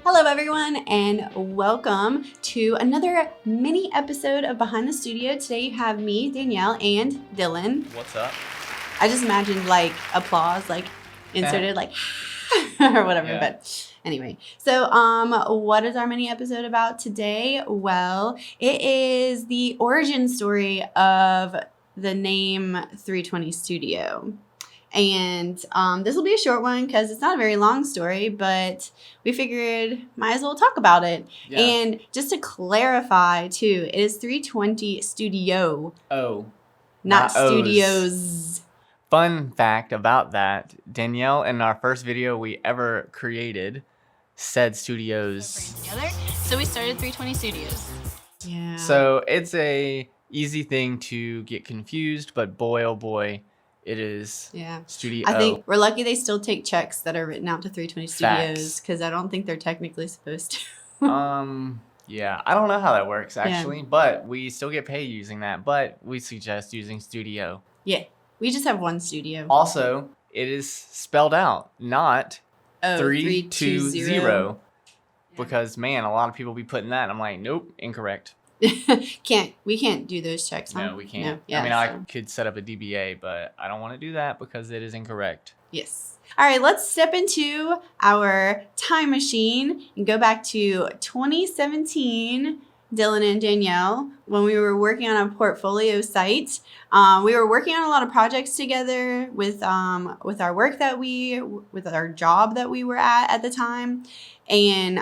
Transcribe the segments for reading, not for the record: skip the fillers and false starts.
Hello everyone and welcome to another mini episode of Behind the Studio. Today you have me, Danielle, and Dylan. What's up? I just imagined like applause, like inserted like or whatever, Yeah. But anyway. So what is our mini episode about today? Well, it is the origin story of the name 320 Studio. And this will be a short one because it's not a very long story, but we figured might as well talk about it. Yeah. And just to clarify, too, it is 320 Studio. Oh. Not Not O's. studios. Fun fact about that, Danielle, in our first video we ever created, said studios. So we started 320 Studios. Yeah. So it's a easy thing to get confused, but boy, oh boy, it is studio. I think we're lucky they still take checks that are written out to 320 Studios Facts. because I don't think they're technically supposed to. Yeah, I don't know how that works actually, but we still get paid using that, but we suggest using studio. Yeah, we just have one studio. Also, it is spelled out, not 320. Because man, a lot of people be putting that and I'm like, nope, incorrect. We can't do those checks, huh? No, we can't. No. Yeah, I mean, I could set up a DBA, but I don't want to do that because it is incorrect. Yes. All right, let's step into our time machine and go back to 2017, Dylan and Danielle, when we were working on a portfolio site. We were working on a lot of projects together with our work with our job that we were at the time. And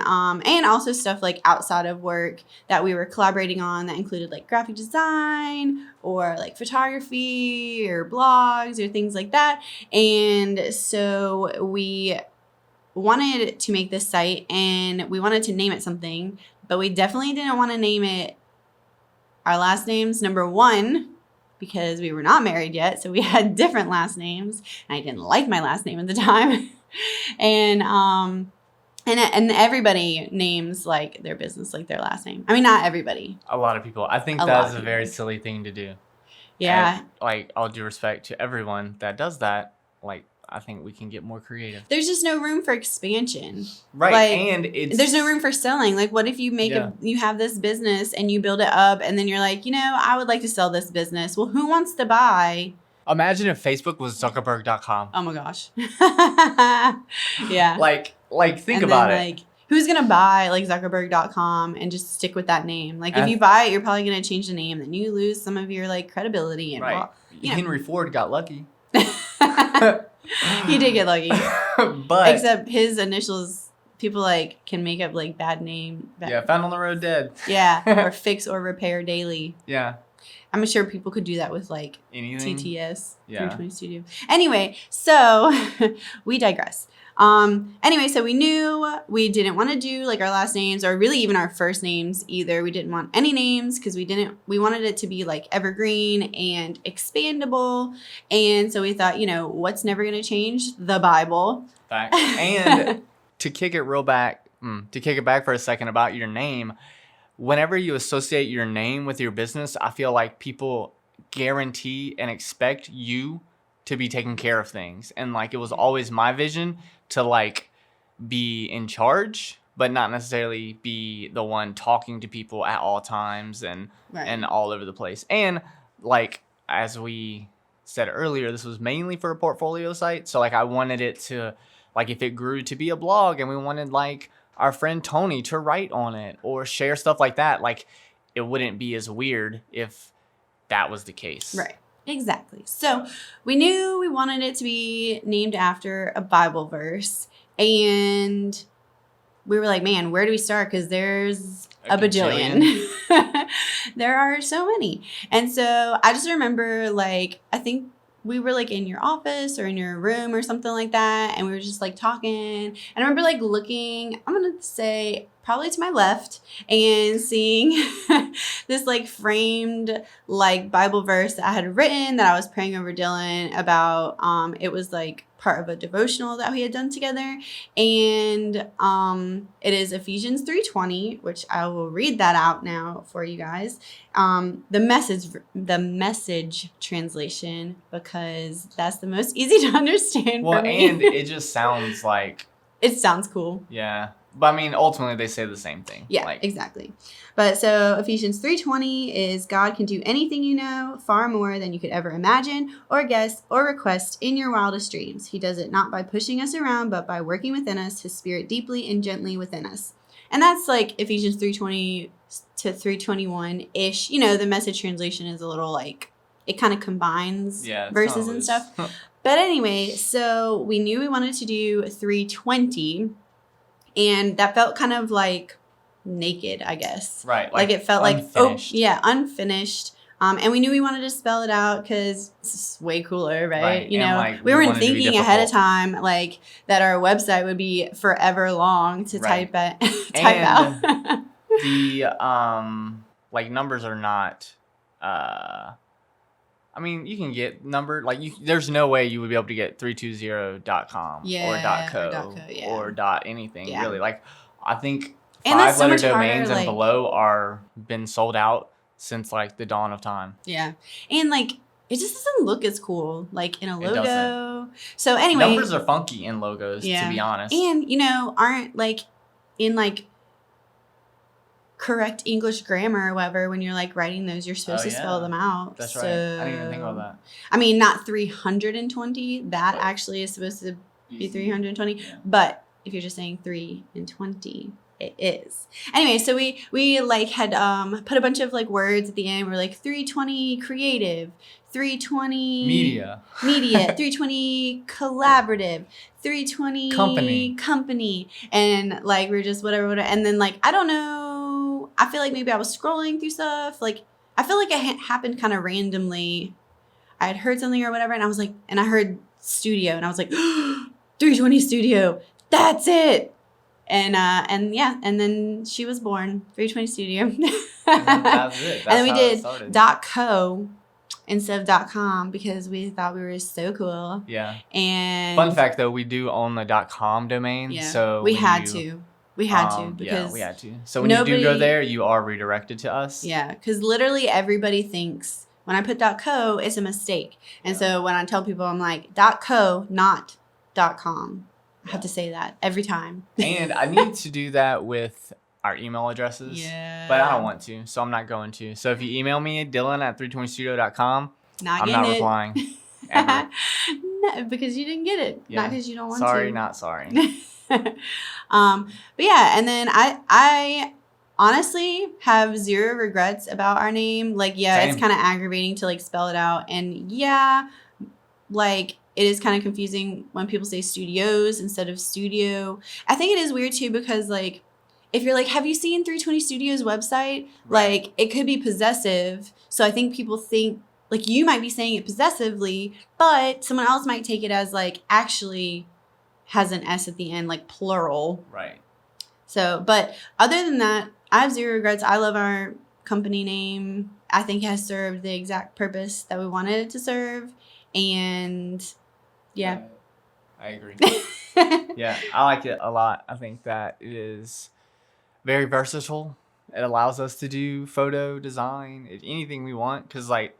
also stuff like outside of work that we were collaborating on that included like graphic design or like photography or blogs or things like that. And so we wanted to make this site and we wanted to name it something, but we definitely didn't want to name it our last names. Number one, because we were not married yet, so we had different last names and I didn't like my last name at the time. And everybody names like their business like their last name. I mean, not everybody. A lot of people. I think that is a very silly thing to do. Yeah. And, like, all due respect to everyone that does that, like, I think we can get more creative. There's just no room for expansion. Right. Like, and there's no room for selling. Like, what if you you have this business and you build it up and then you're like, I would like to sell this business. Well, who wants to buy? Imagine if Facebook was Zuckerberg.com. Oh my gosh. Yeah. Like think about it. Like, who's going to buy like Zuckerberg.com and just stick with that name? Like, if you buy it, you're probably going to change the name. Then you lose some of your like credibility. And right. Henry Ford got lucky. He did get lucky. But except his initials, people like can make up like bad name. Found on the road dead. Yeah. Or fix or repair daily. Yeah. I'm sure people could do that with like anything. TTS, 320 Yeah. Studio. Anyway, so we digress. Anyway, so we knew we didn't want to do like our last names or really even our first names either. We didn't want any names because we wanted it to be like evergreen and expandable. And so we thought, what's never going to change? The Bible. Fact. And to kick it back for a second about your name, whenever you associate your name with your business, I feel like people guarantee and expect you to be taking care of things. And like, it was always my vision to like be in charge, but not necessarily be the one talking to people at all times and all over the place. And like, as we said earlier, this was mainly for a portfolio site. So like, I wanted it to, like, if it grew to be a blog and we wanted like our friend Tony to write on it or share stuff like that, like it wouldn't be as weird if that was the case. Right. Exactly. So we knew we wanted it to be named after a Bible verse. And we were like, man, where do we start? Because there's a bajillion. There are so many. And so I just remember, like, I think we were like in your office or in your room or something like that. And we were just like talking. And I remember like looking, I'm going to say probably to my left and seeing this like framed like Bible verse that I had written that I was praying over Dylan about. It was like part of a devotional that we had done together. And it is Ephesians 3:20, which I will read that out now for you guys. The message translation, because that's the most easy to understand for me. And it just sounds like... It sounds cool. Yeah. But I mean, ultimately, they say the same thing. Yeah, exactly. But so Ephesians 3:20 is God can do anything you know, far more than you could ever imagine or guess or request in your wildest dreams. He does it not by pushing us around, but by working within us, his spirit deeply and gently within us. And that's like Ephesians 3:20 to 3:21-ish. You know, the Message translation is a little like, it kind of combines verses and stuff. But anyway, so we knew we wanted to do 3:20. And that felt kind of like naked, I guess. Right. Like it felt unfinished. unfinished. And we knew we wanted to spell it out because it's way cooler, right? You and know, like, we weren't thinking ahead of time, like that our website would be forever long to type out. The like numbers are not. I mean, you can get there's no way you would be able to get 320.com or .co or .anything really. Like, I think 5-letter domains and below are been sold out since like the dawn of time. Yeah. And like, it just doesn't look as cool like in a logo. So anyway, numbers are funky in logos, to be honest. And, you know, aren't like in like correct English grammar or whatever, when you're like writing those, you're supposed to spell them out. That's right. I didn't even think about that. I mean, not 320. That actually is supposed to be 320. Yeah. But if you're just saying 3 and 20, it is. Anyway, so we like had put a bunch of like words at the end. We're like 320 creative, 320 media, 320 collaborative, 320 company, and like we're just whatever. And then like, I don't know. I feel like maybe I was scrolling through stuff. Like, I feel like it happened kind of randomly. I had heard something or whatever, and I was like, and I heard studio, and I was like, 320 studio, that's it. And then she was born, 320 studio. That's it. That's and then we did .co instead of .com because we thought we were so cool. Yeah. And fun fact though, we do own the .com domain, so we had to. We had to because we had to. So when you do go there, you are redirected to us. Yeah, because literally everybody thinks when I put .co, it's a mistake. And so when I tell people, I'm like, .co, not .com. I have to say that every time. And I need to do that with our email addresses. Yeah. But I don't want to, so I'm not going to. So if you email me, Dylan@320studio.com, I'm not replying. Ever. No, because you didn't get it. Yeah. Not because you don't want to. Sorry, not sorry. But yeah, and then I honestly have zero regrets about our name. Like, Same. It's kind of aggravating to like spell it out, and like it is kind of confusing when people say studios instead of studio. I think it is weird too because like if you're like, have you seen 320 Studios website? Right. Like it could be possessive, so I think people think like you might be saying it possessively, but someone else might take it as like actually has an S at the end, like plural. Right. So, but other than that, I have zero regrets. I love our company name. I think it has served the exact purpose that we wanted it to serve. And yeah. I agree. Yeah, I like it a lot. I think that it is very versatile. It allows us to do photo design, anything we want, because like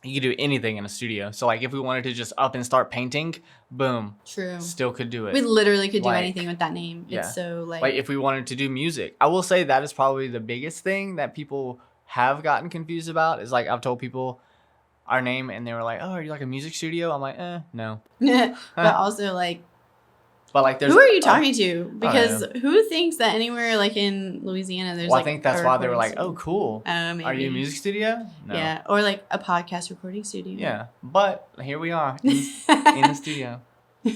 you could do anything in a studio. So like if we wanted to just up and start painting, boom. True. Still could do it. We literally could do anything with that name. Yeah. It's so like if we wanted to do music. I will say that is probably the biggest thing that people have gotten confused about is like I've told people our name and they were like, oh, are you like a music studio? I'm like, no. But also like, there's, who are you talking to? Because who thinks that anywhere like in Louisiana there's I think that's why they were like, oh, cool. Maybe. Are you a music studio? No. Yeah, or like a podcast recording studio. Yeah, but here we are in the studio. But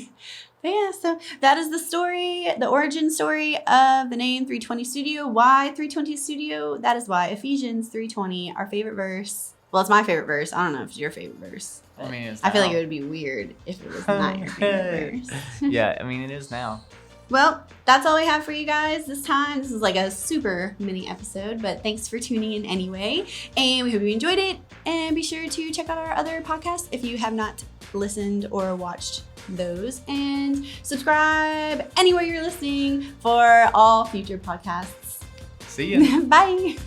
yeah, so that is the story, the origin story of the name 320 Studio. Why 320 Studio? That is why. Ephesians 3:20, our favorite verse. Well, it's my favorite verse. I don't know if it's your favorite verse. I mean, I feel like it would be weird if it was not your favorite verse. Yeah, I mean, it is now. Well, that's all we have for you guys this time. This is like a super mini episode, but thanks for tuning in anyway. And we hope you enjoyed it. And be sure to check out our other podcasts if you have not listened or watched those. And subscribe anywhere you're listening for all future podcasts. See ya. Bye.